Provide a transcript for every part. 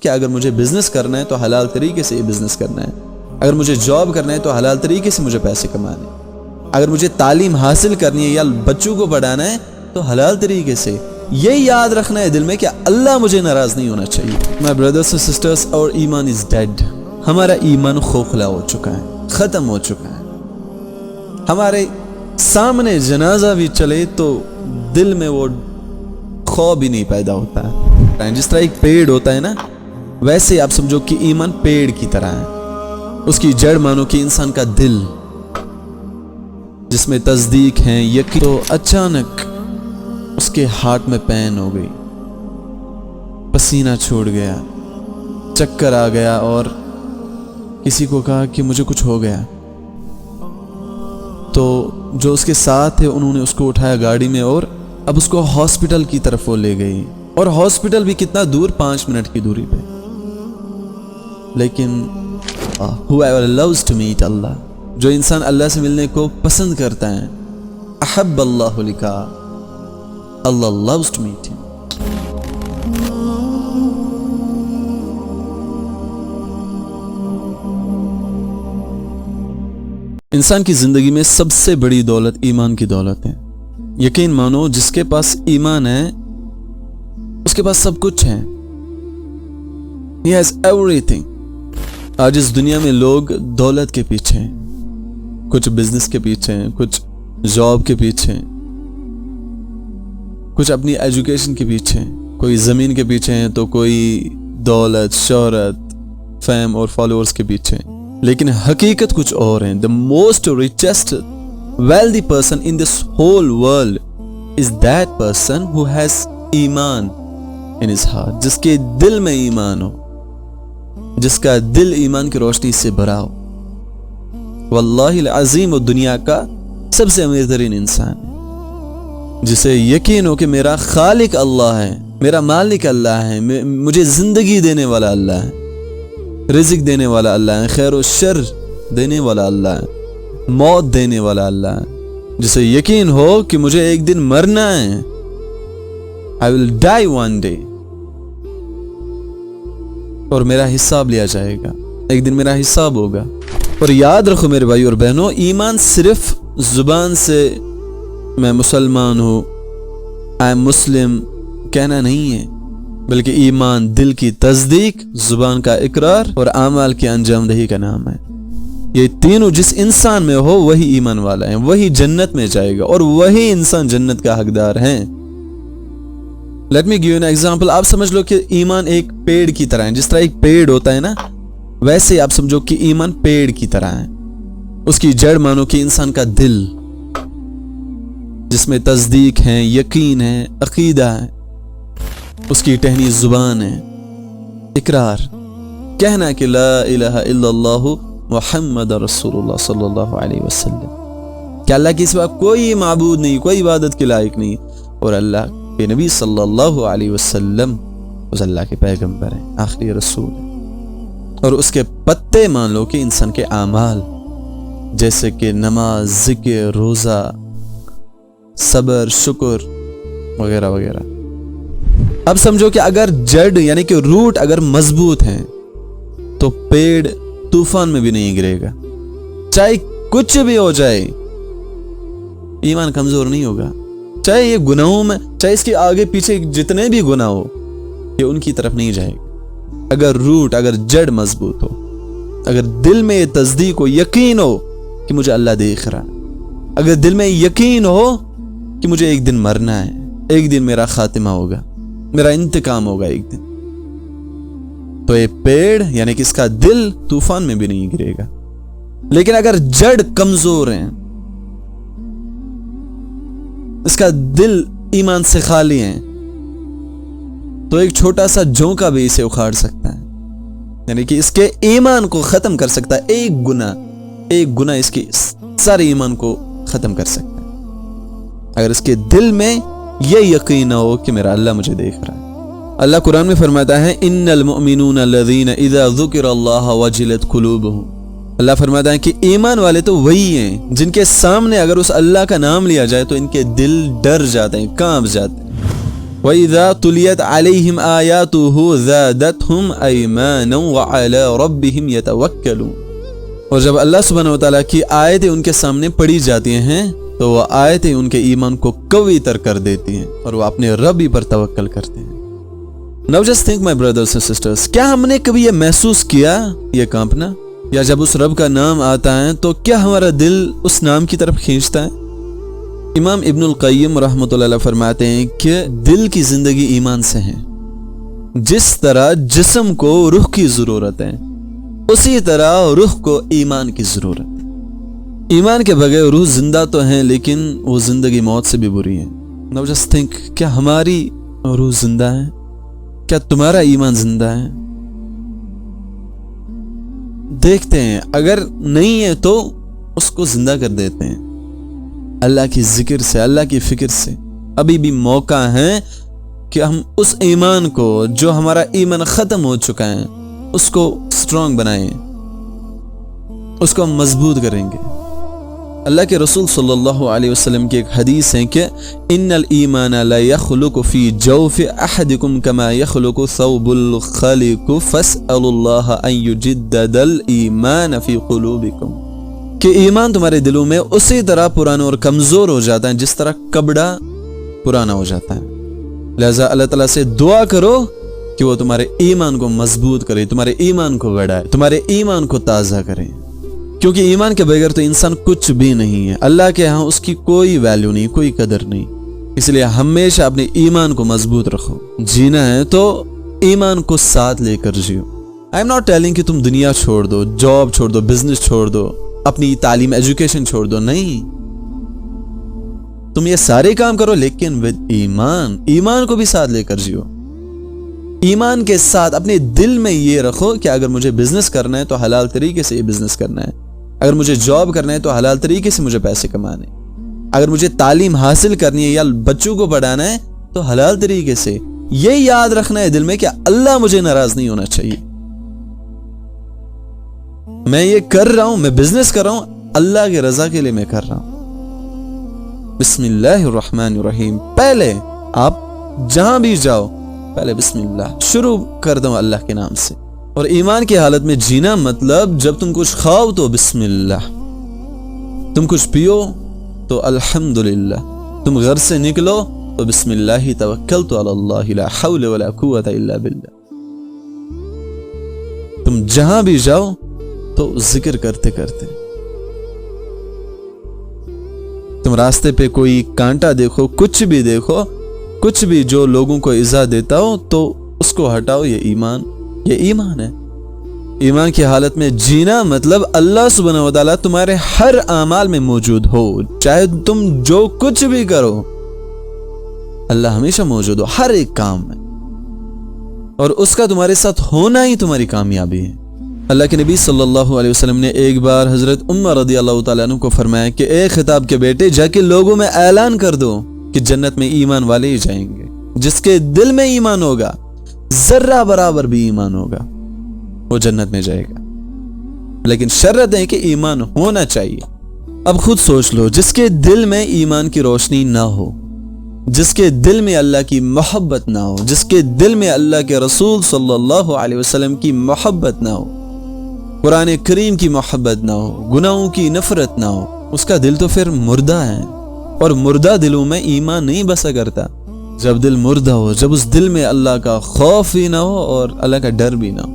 کہ اگر مجھے بزنس کرنا ہے تو حلال طریقے سے یہ بزنس کرنا ہے، اگر مجھے جاب کرنا ہے تو حلال طریقے سے مجھے پیسے کمانے ہیں، اگر مجھے تعلیم حاصل کرنی ہے یا بچوں کو پڑھانا ہے تو حلال طریقے سے۔ یہ یاد رکھنا ہے دل میں کہ اللہ مجھے ناراض نہیں ہونا چاہیے۔ My brothers and sisters, our ایمان is dead۔ ہمارا ایمان کھوکھلا ہو چکا ہے، ختم ہو چکا ہے۔ ہمارے سامنے جنازہ بھی چلے تو دل میں وہ خوف بھی نہیں پیدا ہوتا ہے۔ جس طرح ایک پیڑ ہوتا ہے نا، ویسے آپ سمجھو کہ ایمان پیڑ کی طرح ہے۔ اس کی جڑ مانو کہ انسان کا دل، جس میں تصدیق ہے، یقین۔ تو اچانک اس کے ہارٹ میں پین ہو گئی، پسینہ چھوڑ گیا، چکر آ گیا، اور کسی کو کہا کہ مجھے کچھ ہو گیا۔ تو جو اس کے ساتھ تھے انہوں نے اس کو اٹھایا گاڑی میں اور اب اس کو ہاسپٹل کی طرف وہ لے گئی، اور ہاسپٹل بھی کتنا دور، 5 منٹ کی دوری پہ۔ لیکن whoever loves to meet اللہ، جو انسان اللہ سے ملنے کو پسند کرتا ہے، احب اللہ لقاء، اللہ loves to meet him۔ انسان کی زندگی میں سب سے بڑی دولت ایمان کی دولت ہے۔ یقین مانو جس کے پاس ایمان ہے اس کے پاس سب کچھ ہے۔ He has everything۔ آج اس دنیا میں لوگ دولت کے پیچھے ہیں، کچھ بزنس کے پیچھے ہیں، کچھ جاب کے پیچھے ہیں، کچھ اپنی ایجوکیشن کے پیچھے ہیں، کوئی زمین کے پیچھے ہیں تو کوئی دولت، شہرت، فیم اور فالوورز کے پیچھے ہیں۔ لیکن حقیقت کچھ اور ہیں۔ The most richest wealthy person in this whole world is that person who has ایمان in his heart، جس کے دل میں ایمان ہو، جس کا دل ایمان کی روشنی سے بھرا ہو۔ واللہ العظیم، وہ دنیا کا سب سے امیر ترین انسان ہے، جسے یقین ہو کہ میرا خالق اللہ ہے، میرا مالک اللہ ہے، مجھے زندگی دینے والا اللہ ہے، رزق دینے والا اللہ ہے، خیر و شر دینے والا اللہ ہے، موت دینے والا اللہ ہے، جسے یقین ہو کہ مجھے ایک دن مرنا ہے۔ I will die one day، اور میرا حساب لیا جائے گا، ایک دن میرا حساب ہوگا۔ اور یاد رکھو میرے بھائی اور بہنوں، ایمان صرف زبان سے میں مسلمان ہوں، I am مسلم کہنا نہیں ہے، بلکہ ایمان دل کی تصدیق، زبان کا اقرار اور اعمال کی انجام دہی کا نام ہے۔ یہ تینوں جس انسان میں ہو وہی ایمان والا ہے، وہی جنت میں جائے گا، اور وہی انسان جنت کا حقدار ہے۔ Let me give you an example۔ آپ سمجھ لو کہ ایمان ایک پیڑ کی طرح ہے۔ جس طرح ایک پیڑ ہوتا ہے نا، ویسے آپ سمجھو کہ ایمان پیڑ کی طرح ہے۔ اس کی جڑ مانو کہ انسان کا دل، جس میں تصدیق ہے، یقین ہے، عقیدہ ہے۔ اس کی ٹہنی زبان ہے، اقرار، کہنا کہ لا الہ الا اللہ محمد رسول اللہ صلی اللہ علیہ وسلم، کہ اللہ کے سوا کوئی معبود نہیں، کوئی عبادت کے لائق نہیں، اور اللہ کے نبی صلی اللہ علیہ وسلم اس اللہ کے پیغمبر ہیں، آخری رسول ہیں۔ اور اس کے پتے مان لو کہ انسان کے اعمال، جیسے کہ نماز، ذکر، روزہ، صبر، شکر وغیرہ وغیرہ۔ اب سمجھو کہ اگر جڑ یعنی کہ روٹ اگر مضبوط ہیں تو پیڑ طوفان میں بھی نہیں گرے گا، چاہے کچھ بھی ہو جائے، ایمان کمزور نہیں ہوگا۔ چاہے یہ گناہوں میں، چاہے اس کے آگے پیچھے جتنے بھی گناہ ہو، یہ ان کی طرف نہیں جائے گا۔ اگر روٹ، اگر جڑ مضبوط ہو، اگر دل میں یہ تصدیق ہو، یقین ہو کہ مجھے اللہ دیکھ رہا، اگر دل میں یقین ہو کہ مجھے ایک دن مرنا ہے، ایک دن میرا خاتمہ ہوگا، میرا انتقام ہوگا ایک دن، تو یہ پیڑ یعنی کہ اس کا دل طوفان میں بھی نہیں گرے گا۔ لیکن اگر جڑ کمزور ہیں، اس کا دل ایمان سے خالی ہے، تو ایک چھوٹا سا جھونکا بھی اسے اکھاڑ سکتا ہے، یعنی کہ اس کے ایمان کو ختم کر سکتا ہے۔ ایک گناہ اس کے سارے ایمان کو ختم کر سکتا ہے، اگر اس کے دل میں یہ یقین ہو کہ میرا اللہ مجھے دیکھ رہا ہے۔ اللہ قرآن میں فرماتا ہے ان المؤمنون الذین اذا ذکر اللہ وجلت قلوبهم، اللہ فرماتا ہے کہ ایمان والے تو وہی ہیں جن کے سامنے اگر اس اللہ کا نام لیا جائے تو ان کے دل ڈر جاتے ہیں، کانپ جاتے ہیں۔ وَإِذَا تُلِيَتْ عَلَيْهِمْ آيَاتُهُ زَادَتْهُمْ أَيْمَانًا وَعَلَى رَبِّهِمْ يَتَوَكَّلُونَ، اور جب اللہ سبحانہ وتعالیٰ کی آیتیں ان کے سامنے پڑھی جاتی ہیں تو وہ آیتیں ان کے ایمان کو قوی تر کر دیتی ہیں اور وہ اپنے رب ہی پر توکل کرتے ہیں۔ Now just think my brothers and sisters، کیا ہم نے کبھی یہ محسوس کیا یہ کانپنا؟ یا جب اس رب کا نام آتا ہے تو کیا ہمارا دل اس نام کی طرف کھینچتا ہے؟ امام ابن القیم رحمۃ اللہ علیہ فرماتے ہیں کہ دل کی زندگی ایمان سے ہے۔ جس طرح جسم کو روح کی ضرورت ہے، اسی طرح روح کو ایمان کی ضرورت ہے۔ ایمان کے بغیر روح زندہ تو ہیں لیکن وہ زندگی موت سے بھی بری ہے۔ Now just think، کیا ہماری روح زندہ ہے؟ کیا تمہارا ایمان زندہ ہے؟ دیکھتے ہیں، اگر نہیں ہے تو اس کو زندہ کر دیتے ہیں اللہ کی ذکر سے، اللہ کی فکر سے۔ ابھی بھی موقع ہے کہ ہم اس ایمان کو جو ہمارا ایمان ختم ہو چکا ہے اس کو سٹرونگ بنائیں، اس کو ہم مضبوط کریں گے۔ اللہ کے رسول صلی اللہ علیہ وسلم کی ایک حدیث ہے کہ ان الایمان لا يخلق في جوف احدكم كما يخلق ثوب الخلق فاسألوا الله ان يجدد الايمان في قلوبكم، کہ ایمان تمہارے دلوں میں اسی طرح پرانا اور کمزور ہو جاتا ہے جس طرح کپڑا پرانا ہو جاتا ہے۔ لہذا اللہ تعالیٰ سے دعا کرو کہ وہ تمہارے ایمان کو مضبوط کرے، تمہارے ایمان کو بڑھائے، تمہارے ایمان کو تازہ کرے، کیونکہ ایمان کے بغیر تو انسان کچھ بھی نہیں ہے۔ اللہ کے ہاں اس کی کوئی ویلیو نہیں، کوئی قدر نہیں۔ اس لیے ہمیشہ اپنے ایمان کو مضبوط رکھو۔ جینا ہے تو ایمان کو ساتھ لے کر جیو۔ آئی ایم ناٹ ٹیلنگ کہ تم دنیا چھوڑ دو، جاب چھوڑ دو، بزنس چھوڑ دو، اپنی تعلیم ایجوکیشن چھوڑ دو، نہیں، تم یہ سارے کام کرو لیکن ود ایمان، ایمان کو بھی ساتھ لے کر جیو۔ ایمان کے ساتھ اپنے دل میں یہ رکھو کہ اگر مجھے بزنس کرنا ہے تو حلال طریقے سے یہ بزنس کرنا ہے، اگر مجھے جاب کرنا ہے تو حلال طریقے سے مجھے پیسے کمانے، اگر مجھے تعلیم حاصل کرنی ہے یا بچوں کو پڑھانا ہے تو حلال طریقے سے۔ یہ یاد رکھنا ہے دل میں کہ اللہ مجھے ناراض نہیں ہونا چاہیے، میں یہ کر رہا ہوں، میں بزنس کر رہا ہوں اللہ کی رضا کے لیے میں کر رہا ہوں۔ بسم اللہ الرحمن الرحیم، پہلے آپ جہاں بھی جاؤ پہلے بسم اللہ شروع کر دو اللہ کے نام سے۔ اور ایمان کی حالت میں جینا مطلب جب تم کچھ کھاؤ تو بسم اللہ، تم کچھ پیو تو الحمدللہ، تم گھر سے نکلو تو بسم اللہ توکلت علی اللہ لا حول ولا قوت الا باللہ، تم جہاں بھی جاؤ تو ذکر کرتے کرتے، تم راستے پہ کوئی کانٹا دیکھو، کچھ بھی دیکھو، کچھ بھی جو لوگوں کو ایذا دیتا ہو تو اس کو ہٹاؤ، یہ ایمان ہے۔ ایمان کی حالت میں جینا مطلب اللہ سبحانہ وتعالیٰ تمہارے ہر اعمال میں موجود ہو، چاہے تم جو کچھ بھی کرو اللہ ہمیشہ موجود ہو ہر ایک کام میں، اور اس کا تمہارے ساتھ ہونا ہی تمہاری کامیابی ہے۔ اللہ کے نبی صلی اللہ علیہ وسلم نے ایک بار حضرت عمر رضی اللہ تعالیٰ عنہ کو فرمایا کہ اے خطاب کے بیٹے، جا کے لوگوں میں اعلان کر دو کہ جنت میں ایمان والے ہی جائیں گے، جس کے دل میں ایمان ہوگا، ذرہ برابر بھی ایمان ہوگا، وہ جنت میں جائے گا، لیکن شرط ہے کہ ایمان ہونا چاہیے۔ اب خود سوچ لو، جس کے دل میں ایمان کی روشنی نہ ہو، جس کے دل میں اللہ کی محبت نہ ہو، جس کے دل میں اللہ کے رسول صلی اللہ علیہ وسلم کی محبت نہ ہو، قرآن کریم کی محبت نہ ہو، گناہوں کی نفرت نہ ہو، اس کا دل تو پھر مردہ ہے، اور مردہ دلوں میں ایمان نہیں بسا کرتا۔ جب دل مردہ ہو، جب اس دل میں اللہ کا خوف ہی نہ ہو اور اللہ کا ڈر بھی نہ ہو۔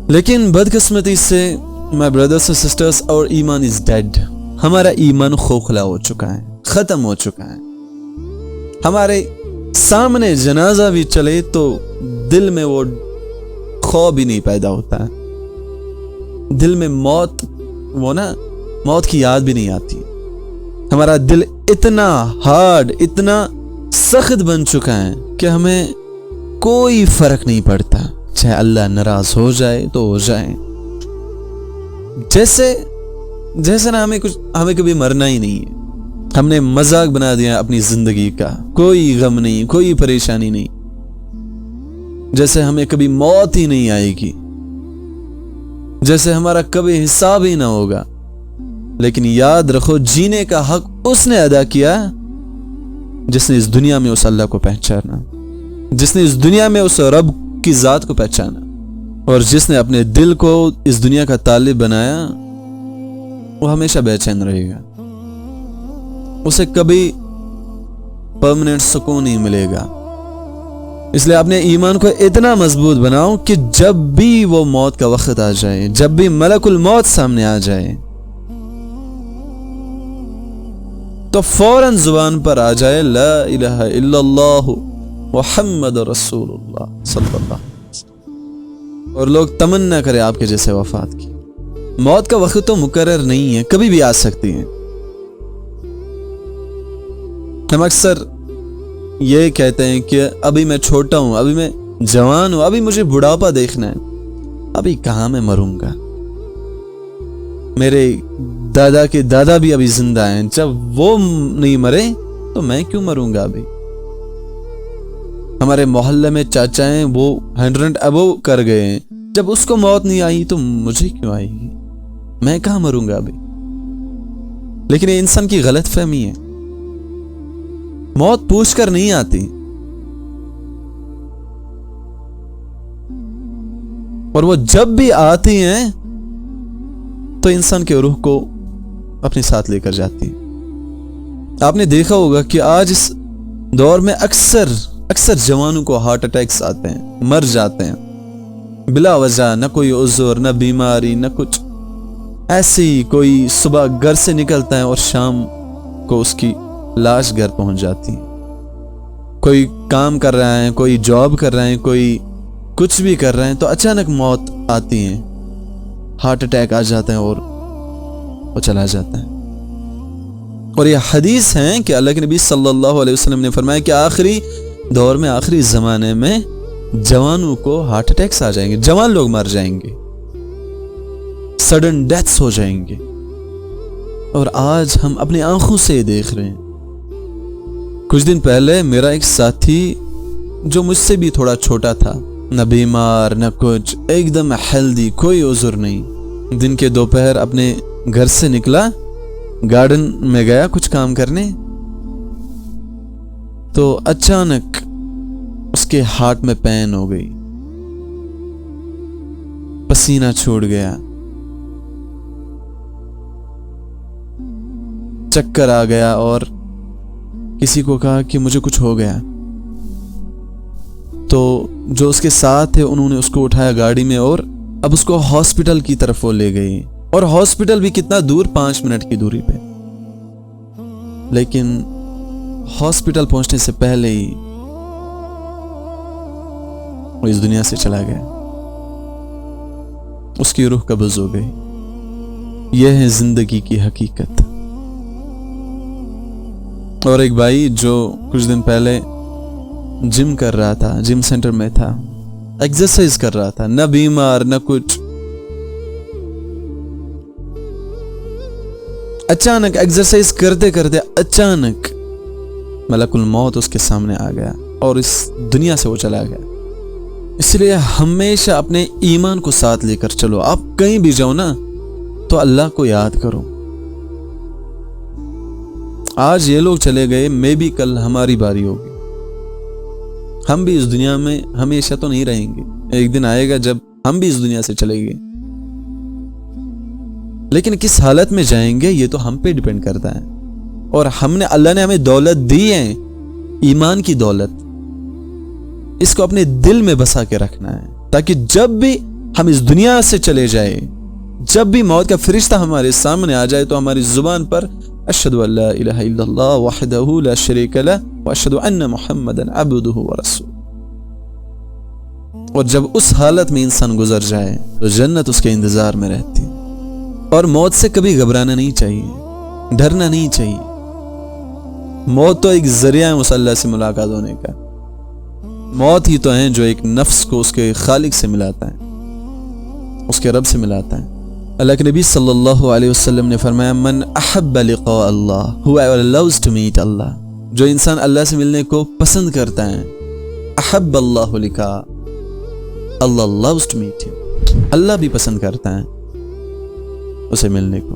لیکن بدقسمتی سے my brothers and sisters our ایمان is dead، ہمارا ایمان کھوکھلا ہو چکا ہے، ختم ہو چکا ہے۔ ہمارے سامنے جنازہ بھی چلے تو دل میں وہ خوف بھی نہیں پیدا ہوتا ہے، دل میں موت کی یاد بھی نہیں آتی۔ ہمارا دل اتنا ہارڈ، اتنا سخت بن چکا ہے کہ ہمیں کوئی فرق نہیں پڑتا، چاہے اللہ ناراض ہو جائے تو ہو جائے، جیسے نا ہمیں کبھی مرنا ہی نہیں ہے، ہم نے مذاق بنا دیا اپنی زندگی کا، کوئی غم نہیں، کوئی پریشانی نہیں، جیسے ہمیں کبھی موت ہی نہیں آئے گی، جیسے ہمارا کبھی حساب ہی نہ ہوگا۔ لیکن یاد رکھو، جینے کا حق اس نے ادا کیا جس نے اس دنیا میں اس اللہ کو پہچانا، جس نے اس دنیا میں اس رب کی ذات کو پہچانا، اور جس نے اپنے دل کو اس دنیا کا طالب بنایا، وہ ہمیشہ بے چین رہے گا، اسے کبھی پرماننٹ سکون نہیں ملے گا۔ اس لیے اپنے ایمان کو اتنا مضبوط بناؤ کہ جب بھی وہ موت کا وقت آ جائے، جب بھی ملک الموت سامنے آ جائے تو فوراً زبان پر آ جائے لا الہ الا اللہ محمد رسول اللہ صلی اللہ علیہ وسلم، اور لوگ تمنا کرے آپ کے جیسے وفات کی۔ موت کا وقت تو مقرر نہیں ہے، کبھی بھی آ سکتی ہے۔ ہم اکثر یہ کہتے ہیں کہ ابھی میں چھوٹا ہوں، ابھی میں جوان ہوں، ابھی مجھے بڑھاپا دیکھنا ہے، ابھی کہاں میں مروں گا، میرے دادا کے دادا بھی ابھی زندہ ہیں، جب وہ نہیں مرے تو میں کیوں مروں گا ابھی۔ ہمارے محلے میں چاچا ہیں، وہ 100 ابو کر گئے ہیں، جب اس کو موت نہیں آئی تو مجھے کیوں آئے گی، میں کہاں مروں گا ابھی۔ لیکن یہ انسان کی غلط فہمی ہے، موت پوچھ کر نہیں آتی، اور وہ جب بھی آتی ہیں تو انسان کے روح کو اپنے ساتھ لے کر جاتی ہیں۔ آپ نے دیکھا ہوگا کہ آج اس دور میں اکثر جوانوں کو ہارٹ اٹیکس آتے ہیں، مر جاتے ہیں بلا وجہ، نہ کوئی عذر، نہ بیماری، نہ کچھ، ایسے ہی کوئی صبح گھر سے نکلتا ہے اور شام کو اس کی لاش گھر پہنچ جاتی ہے۔ کوئی کام کر رہا ہے، کوئی جاب کر رہا ہے، کوئی کچھ بھی کر رہے ہیں، تو اچانک موت آتی ہے، ہارٹ اٹیک آ جاتا ہے اور وہ چلا جاتا ہے۔ اور یہ حدیث ہیں کہ اللہ کے نبی صلی اللہ علیہ وسلم نے فرمایا کہ آخری دور میں، آخری زمانے میں جوانوں کو ہارٹ اٹیکس آ جائیں گے، جوان لوگ مر جائیں گے، سڈن ڈیتھس ہو جائیں گے۔ اور آج ہم اپنی آنکھوں سے دیکھ رہے ہیں۔ کچھ دن پہلے میرا ایک ساتھی جو مجھ سے بھی تھوڑا چھوٹا تھا، نہ بیمار نہ کچھ، ایک دم ہیلدی، کوئی عذر نہیں، دن کے دوپہر اپنے گھر سے نکلا، گارڈن میں گیا کچھ کام کرنے، تو اچانک اس کے ہارٹ میں پین ہو گئی، پسینہ چھوٹ گیا، چکر آ گیا، اور کسی کو کہا کہ مجھے کچھ ہو گیا، تو جو اس کے ساتھ تھے انہوں نے اس کو اٹھایا گاڑی میں، اور اب اس کو ہاسپٹل کی طرف وہ لے گئی، اور ہاسپٹل بھی کتنا دور، 5 منٹ کی دوری پہ، لیکن ہاسپٹل پہنچنے سے پہلے ہی وہ اس دنیا سے چلا گیا، اس کی روح قبض ہو گئی۔ یہ ہے زندگی کی حقیقت۔ اور ایک بھائی جو کچھ دن پہلے جم کر رہا تھا، جم سینٹر میں تھا، ایکسرسائز کر رہا تھا، نہ بیمار نہ کچھ، اچانک ایکسرسائز کرتے کرتے اچانک ملک الموت اس کے سامنے آ گیا اور اس دنیا سے وہ چلا گیا۔ اس لیے ہمیشہ اپنے ایمان کو ساتھ لے کر چلو، آپ کہیں بھی جاؤ نا تو اللہ کو یاد کرو۔ آج یہ لوگ چلے گئے، میں بھی کل ہماری باری ہوگی، ہم بھی اس دنیا میں ہمیشہ تو نہیں رہیں گے، ایک دن آئے گا جب ہم بھی اس دنیا سے چلیں گے، لیکن کس حالت میں جائیں گے یہ تو ہم پہ ڈیپینڈ کرتا ہے۔ اور اللہ نے ہمیں دولت دی ہے، ایمان کی دولت، اس کو اپنے دل میں بسا کے رکھنا ہے، تاکہ جب بھی ہم اس دنیا سے چلے جائیں، جب بھی موت کا فرشتہ ہمارے سامنے آ جائے تو ہماری زبان پر اشہد ان لا الہ الا اللہ وحدہ لا شریک لہ واشہد ان محمدا عبدہ ورسولہ۔ اور جب اس حالت میں انسان گزر جائے تو جنت اس کے انتظار میں رہتی ہے۔ اور موت سے کبھی گھبرانا نہیں چاہیے، ڈرنا نہیں چاہیے۔ موت تو ایک ذریعہ ہے اس اللہ سے ملاقات ہونے کا، موت ہی تو ہے جو ایک نفس کو اس کے خالق سے ملاتا ہے، اس کے رب سے ملاتا ہے۔ اللہ کے نبی صلی اللہ علیہ وسلم نے فرمایا من احب لقاء اللہ whoever loves to meet اللہ، جو انسان اللہ سے ملنے کو پسند کرتا ہے، احب اللہ لقاء اللہ loves to meet him، اللہ بھی پسند کرتا ہے اسے ملنے کو۔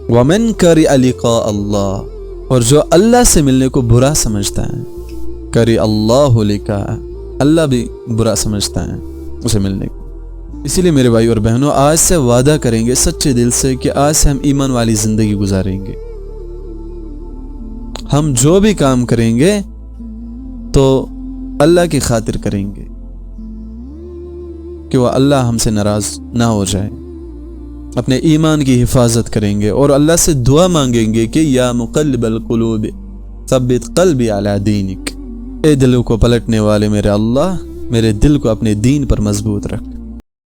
ومن کرئ لقاء اللہ، اور جو اللہ سے ملنے کو برا سمجھتا ہے، کری اللہ لکا، اللہ بھی برا سمجھتا ہے اسے ملنے کو۔ اسی لیے میرے بھائی اور بہنوں، آج سے وعدہ کریں گے سچے دل سے کہ آج سے ہم ایمان والی زندگی گزاریں گے۔ ہم جو بھی کام کریں گے تو اللہ کی خاطر کریں گے کہ وہ اللہ ہم سے ناراض نہ ہو جائے۔ اپنے ایمان کی حفاظت کریں گے اور اللہ سے دعا مانگیں گے کہ یا مقلب القلوب ثبت قلبی علی دینک، اے دلوں کو پلٹنے والے میرے اللہ، میرے دل کو اپنے دین پر مضبوط رکھ۔